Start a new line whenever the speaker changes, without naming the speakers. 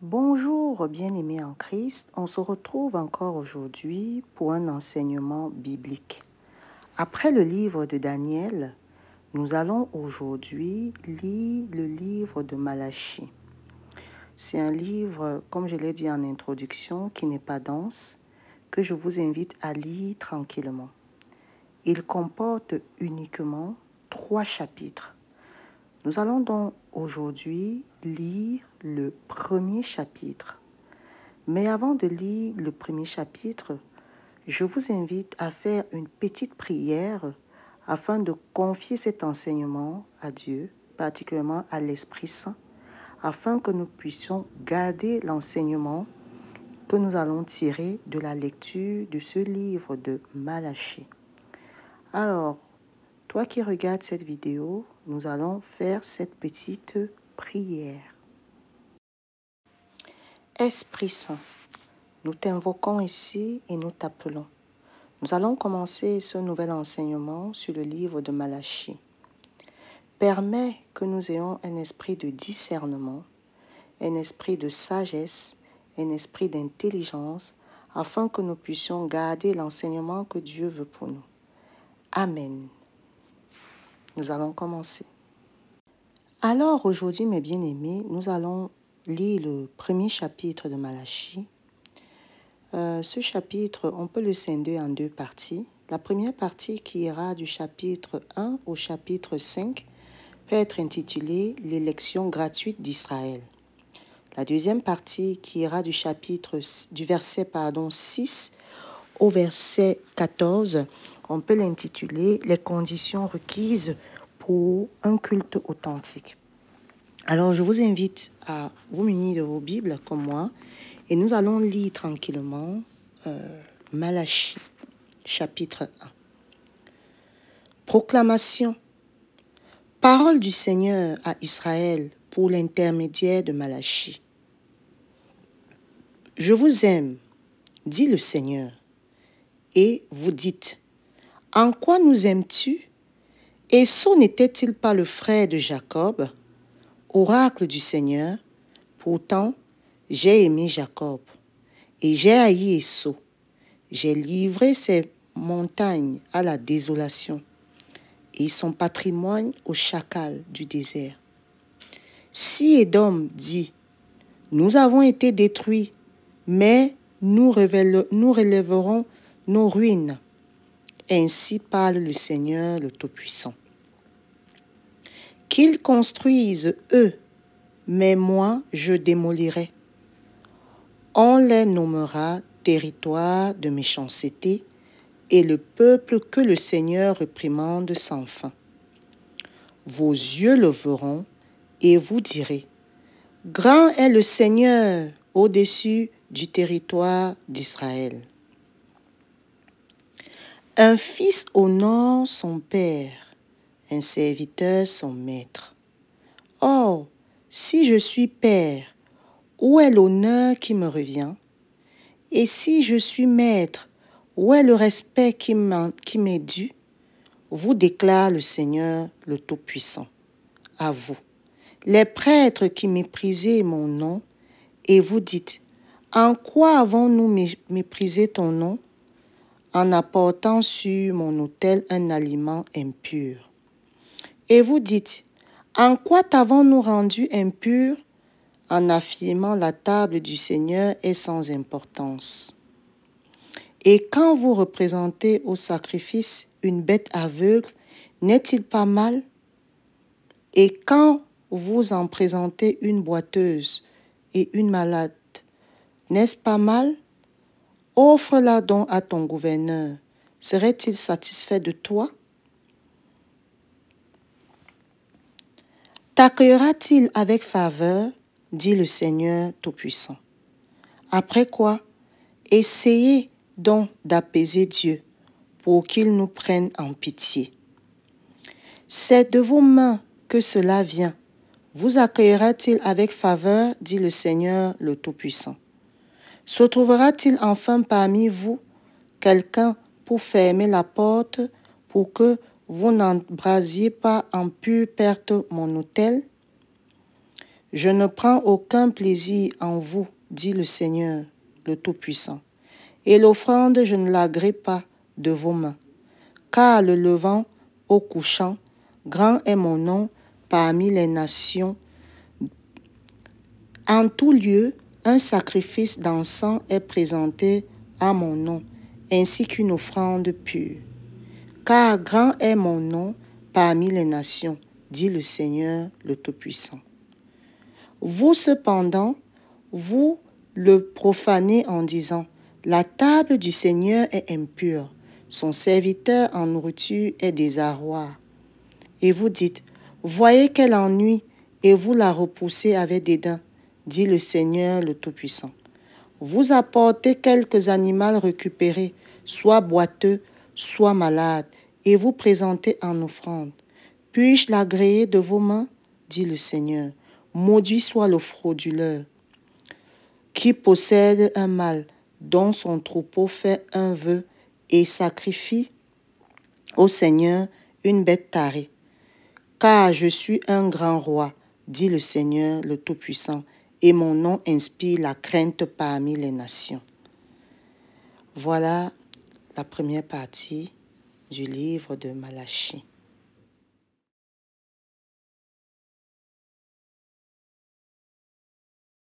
Bonjour bien-aimés en Christ, on se retrouve encore aujourd'hui pour un enseignement biblique. Après le livre de Daniel, nous allons aujourd'hui lire le livre de Malachie. C'est un livre, comme je l'ai dit en introduction, qui n'est pas dense, que je vous invite à lire tranquillement. Il comporte uniquement 3 chapitres. Nous allons donc aujourd'hui lire le premier chapitre. Mais avant de lire le premier chapitre, je vous invite à faire une petite prière afin de confier cet enseignement à Dieu, particulièrement à l'Esprit Saint, afin que nous puissions garder l'enseignement que nous allons tirer de la lecture de ce livre de Malachie. Alors, toi qui regardes cette vidéo, nous allons faire cette petite prière. Esprit Saint, nous t'invoquons ici et nous t'appelons. Nous allons commencer ce nouvel enseignement sur le livre de Malachie. Permets que nous ayons un esprit de discernement, un esprit de sagesse, un esprit d'intelligence, afin que nous puissions garder l'enseignement que Dieu veut pour nous. Amen. Nous allons commencer. Alors aujourd'hui, mes bien-aimés, nous allons lire le premier chapitre de Malachie. Ce chapitre, on peut le scinder en 2 parties. La première partie qui ira du chapitre 1 au chapitre 5 peut être intitulée « L'élection gratuite d'Israël ». La deuxième partie qui ira du verset 6 au verset 14, on peut l'intituler « Les conditions requises pour un culte authentique ». Alors, je vous invite à vous munir de vos Bibles comme moi et nous allons lire tranquillement Malachie, chapitre 1. Proclamation. Parole du Seigneur à Israël pour l'intermédiaire de Malachie. Je vous aime, dit le Seigneur, et vous dites, en quoi nous aimes-tu? Esau n'était-il pas le frère de Jacob, oracle du Seigneur? Pourtant, j'ai aimé Jacob, et j'ai haï Esau. J'ai livré ses montagnes à la désolation, et son patrimoine au chacal du désert. Si Édom dit, nous avons été détruits, mais nous relèverons nos ruines. Ainsi parle le Seigneur le Tout-Puissant. Qu'ils construisent eux, mais moi je démolirai. On les nommera territoire de méchanceté et le peuple que le Seigneur réprimande sans fin. Vos yeux le verront et vous direz, grand est le Seigneur au-dessus du territoire d'Israël. Un fils honore son père, un serviteur son maître. Or, si je suis père, où est l'honneur qui me revient? Et si je suis maître, où est le respect qui m'est dû? Vous déclare le Seigneur le Tout-Puissant. À vous, les prêtres qui méprisez mon nom, et vous dites, en quoi avons-nous méprisé ton nom? En apportant sur mon autel un aliment impur. Et vous dites, en quoi t'avons-nous rendu impur? En affirmant la table du Seigneur est sans importance. Et quand vous représentez au sacrifice une bête aveugle, n'est-il pas mal? Et quand vous en présentez une boiteuse et une malade, n'est-ce pas mal? Offre-la donc à ton gouverneur. Serait-il satisfait de toi? T'accueillera-t-il avec faveur, dit le Seigneur Tout-Puissant. Après quoi, essayez donc d'apaiser Dieu pour qu'il nous prenne en pitié. C'est de vos mains que cela vient. Vous accueillera-t-il avec faveur, dit le Seigneur le Tout-Puissant. Se trouvera-t-il enfin parmi vous quelqu'un pour fermer la porte pour que vous n'embrasiez pas en pure perte mon autel? Je ne prends aucun plaisir en vous, dit le Seigneur, le Tout-Puissant. Et l'offrande, je ne l'agrée pas de vos mains. Car le levant au couchant, grand est mon nom parmi les nations. En tout lieu, un sacrifice d'encens est présenté à mon nom, ainsi qu'une offrande pure. Car grand est mon nom parmi les nations, dit le Seigneur le Tout-Puissant. Vous cependant, vous le profanez en disant, la table du Seigneur est impure, son serviteur en nourriture est désarroi. Et vous dites, voyez quel ennui, et vous la repoussez avec dédain, dit le Seigneur le Tout-Puissant. Vous apportez quelques animaux récupérés, soit boiteux, soit malades, et vous présentez en offrande. Puis-je l'agréer de vos mains, dit le Seigneur. Maudit soit le frauduleur qui possède un mâle dont son troupeau fait un vœu et sacrifie au Seigneur une bête tarée. Car je suis un grand roi, dit le Seigneur le Tout-Puissant, et mon nom inspire la crainte parmi les nations. Voilà la première partie du livre de Malachie.